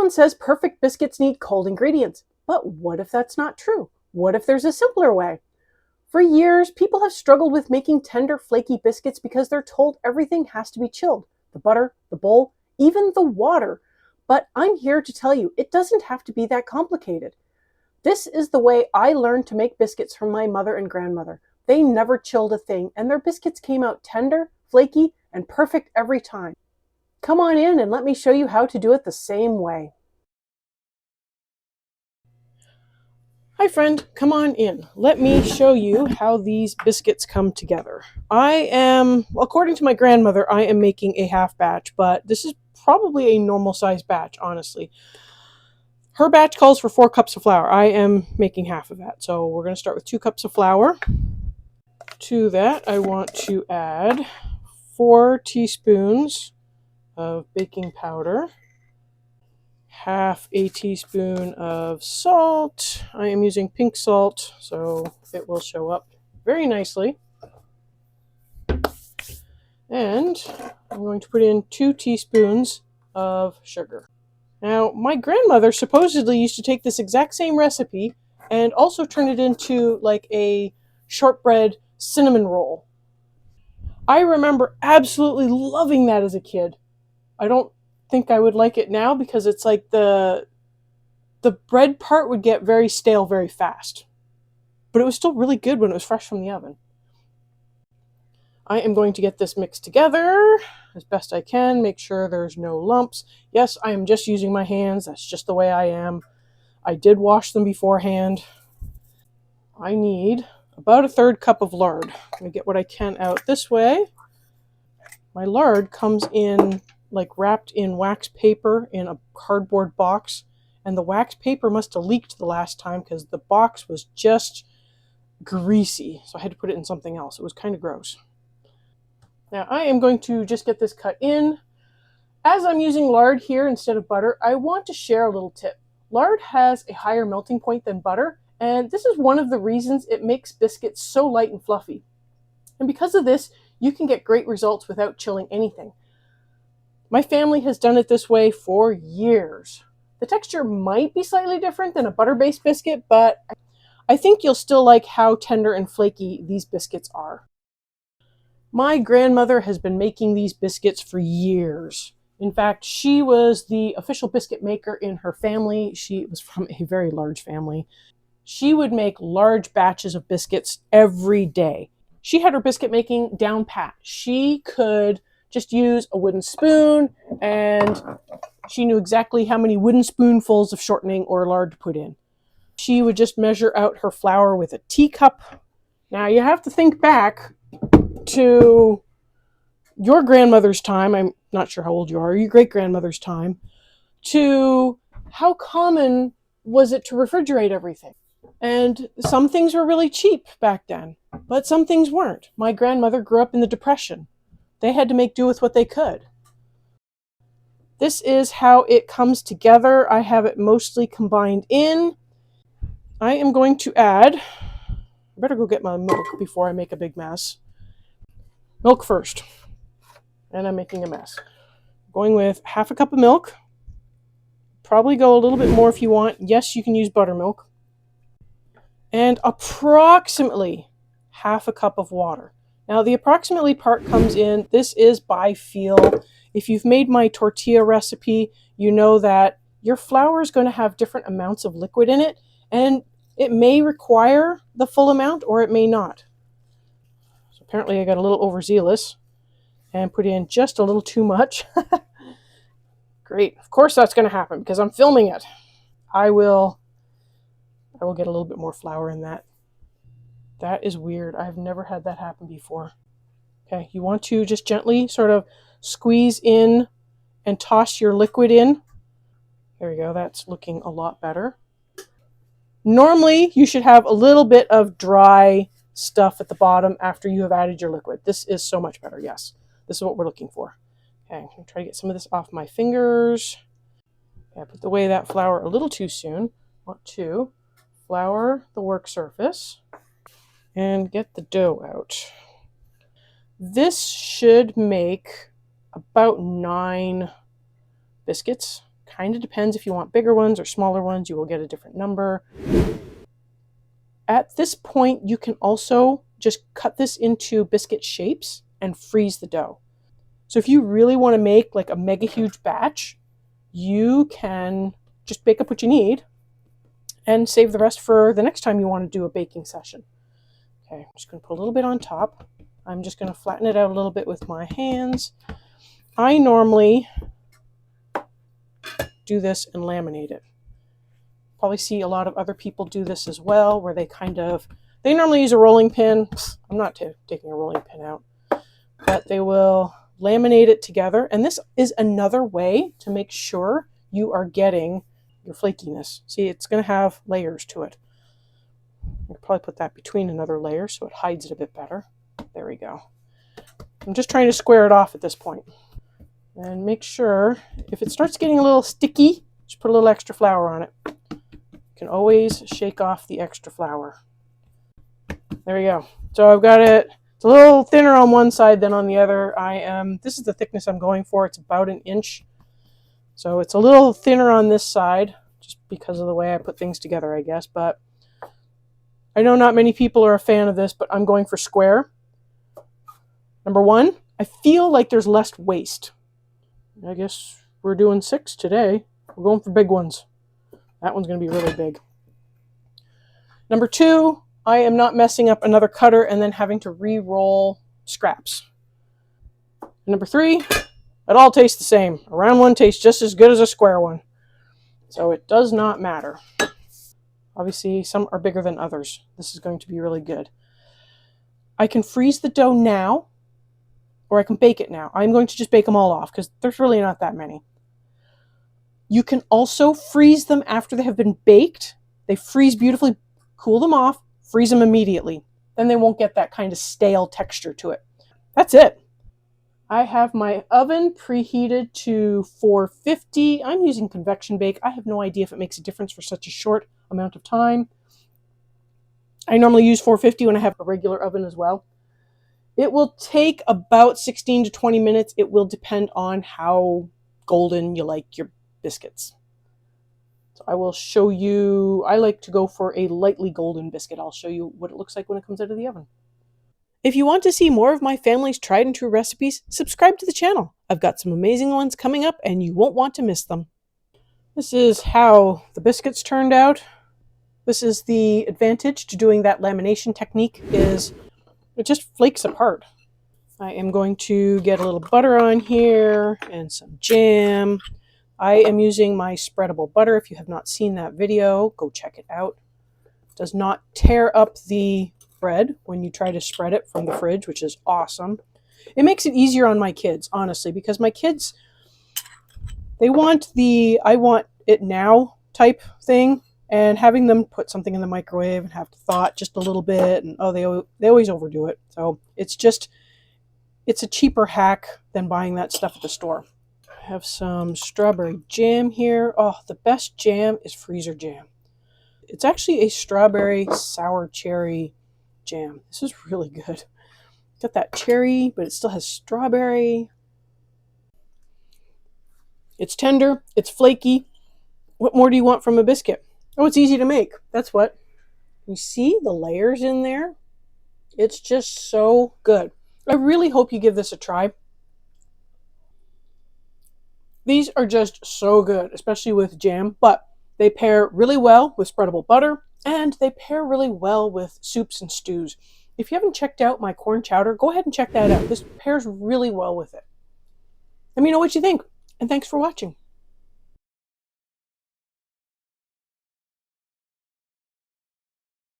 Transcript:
Everyone says perfect biscuits need cold ingredients, but what if that's not true? What if there's a simpler way? For years, people have struggled with making tender, flaky biscuits because they're told everything has to be chilled. The butter, the bowl, even the water. But I'm here to tell you, it doesn't have to be that complicated. This is the way I learned to make biscuits from my mother and grandmother. They never chilled a thing, and their biscuits came out tender, flaky, and perfect every time. Come on in and let me show you how to do it the same way. Hi friend, come on in. Let me show you how these biscuits come together. According to my grandmother, I am making a half batch, but this is probably a normal size batch, honestly. Her batch calls for 4 cups of flour. I am making half of that. So we're going to start with 2 cups of flour. To that, I want to add 4 teaspoons of baking powder, half a teaspoon of salt. I am using pink salt, so it will show up very nicely. And I'm going to put in 2 teaspoons of sugar. Now, my grandmother supposedly used to take this exact same recipe and also turn it into like a shortbread cinnamon roll. I remember absolutely loving that as a kid. I don't think I would like it now because it's like the bread part would get very stale very fast. But it was still really good when it was fresh from the oven. I am going to get this mixed together as best I can, make sure there's no lumps. Yes, I am just using my hands. That's just the way I am. I did wash them beforehand. I need about a 1/3 cup of lard. I'm going to get what I can out this way. My lard comes in like wrapped in wax paper in a cardboard box, and the wax paper must have leaked the last time because the box was just greasy, so I had to put it in something else. It was kind of gross. Now I am going to just get this cut in. As I'm using lard here instead of butter, I want to share a little tip. Lard has a higher melting point than butter, and this is one of the reasons it makes biscuits so light and fluffy. And because of this, you can get great results without chilling anything. My family has done it this way for years. The texture might be slightly different than a butter-based biscuit, but I think you'll still like how tender and flaky these biscuits are. My grandmother has been making these biscuits for years. In fact, she was the official biscuit maker in her family. She was from a very large family. She would make large batches of biscuits every day. She had her biscuit making down pat. She could just use a wooden spoon, and she knew exactly how many wooden spoonfuls of shortening or lard to put in. She would just measure out her flour with a teacup. Now you have to think back to your grandmother's time. I'm not sure how old you are, your great-grandmother's time, to how common was it to refrigerate everything. And some things were really cheap back then, but some things weren't. My grandmother grew up in the Depression. They had to make do with what they could. This is how it comes together. I have it mostly combined in. I am going to add, I better go get my milk before I make a big mess. Milk first. And I'm making a mess. Going with half a cup of milk. Probably go a little bit more if you want. Yes, you can use buttermilk. And approximately half a cup of water. Now the approximately part comes in, this is by feel. If you've made my tortilla recipe, you know that your flour is going to have different amounts of liquid in it, and it may require the full amount or it may not. So apparently I got a little overzealous and put in just a little too much. Great. Of course that's going to happen because I'm filming it. I will get a little bit more flour in that. That is weird. I've never had that happen before. Okay, you want to just gently sort of squeeze in and toss your liquid in. There we go. That's looking a lot better. Normally, you should have a little bit of dry stuff at the bottom after you have added your liquid. This is so much better, yes. This is what we're looking for. Okay, I'm going to try to get some of this off my fingers. Okay, I put away that flour a little too soon. I want to flour the work surface and get the dough out. This should make about 9 biscuits. kind of depends if you want bigger ones or smaller ones, you will get a different number. At this point, you can also just cut this into biscuit shapes and freeze the dough. So if you really want to make like a mega huge batch, you can just bake up what you need and save the rest for the next time you want to do a baking session. Okay, I'm just going to put a little bit on top. I'm just going to flatten it out a little bit with my hands. I normally do this and laminate it. Probably see a lot of other people do this as well, where they normally use a rolling pin. I'm not taking a rolling pin out, but they will laminate it together. And this is another way to make sure you are getting your flakiness. See, it's going to have layers to it. I'll probably put that between another layer so it hides it a bit better. There we go. I'm just trying to square it off at this point. And make sure, if it starts getting a little sticky, just put a little extra flour on it. You can always shake off the extra flour. There we go. So I've got it. It's a little thinner on one side than on the other. This is the thickness I'm going for. It's about 1 inch. So it's a little thinner on this side, just because of the way I put things together, I guess. But I know not many people are a fan of this, but I'm going for square. Number one, I feel like there's less waste. I guess we're doing 6 today. We're going for big ones. That one's going to be really big. Number 2, I am not messing up another cutter and then having to re-roll scraps. Number 3, it all tastes the same. A round one tastes just as good as a square one. So it does not matter. Obviously, some are bigger than others. This is going to be really good. I can freeze the dough now, or I can bake it now. I'm going to just bake them all off because there's really not that many. You can also freeze them after they have been baked. They freeze beautifully, cool them off, freeze them immediately. Then they won't get that kind of stale texture to it. That's it. I have my oven preheated to 450. I'm using convection bake. I have no idea if it makes a difference for such a short amount of time. I normally use 450 when I have a regular oven as well. It will take about 16 to 20 minutes. It will depend on how golden you like your biscuits. So I will show you, I like to go for a lightly golden biscuit. I'll show you what it looks like when it comes out of the oven. If you want to see more of my family's tried and true recipes, subscribe to the channel. I've got some amazing ones coming up and you won't want to miss them. This is how the biscuits turned out. This is the advantage to doing that lamination technique, is it just flakes apart. I am going to get a little butter on here and some jam. I am using my spreadable butter. If you have not seen that video, go check it out. It does not tear up the bread when you try to spread it from the fridge, which is awesome. It makes it easier on my kids, honestly, because my kids, they want the I want it now type thing, and having them put something in the microwave and have to thaw it just a little bit, and they always overdo it. So it's a cheaper hack than buying that stuff at the store. I have some strawberry jam here. Oh, the best jam is freezer jam. It's actually a strawberry sour cherry jam. This is really good. Got that cherry, but it still has strawberry. It's tender. It's flaky. What more do you want from a biscuit? Oh, it's easy to make. That's what. You see the layers in there? It's just so good. I really hope you give this a try. These are just so good, especially with jam, but they pair really well with spreadable butter, and they pair really well with soups and stews. If you haven't checked out my corn chowder, go ahead and check that out. This pairs really well with it. Let me know what you think, and thanks for watching.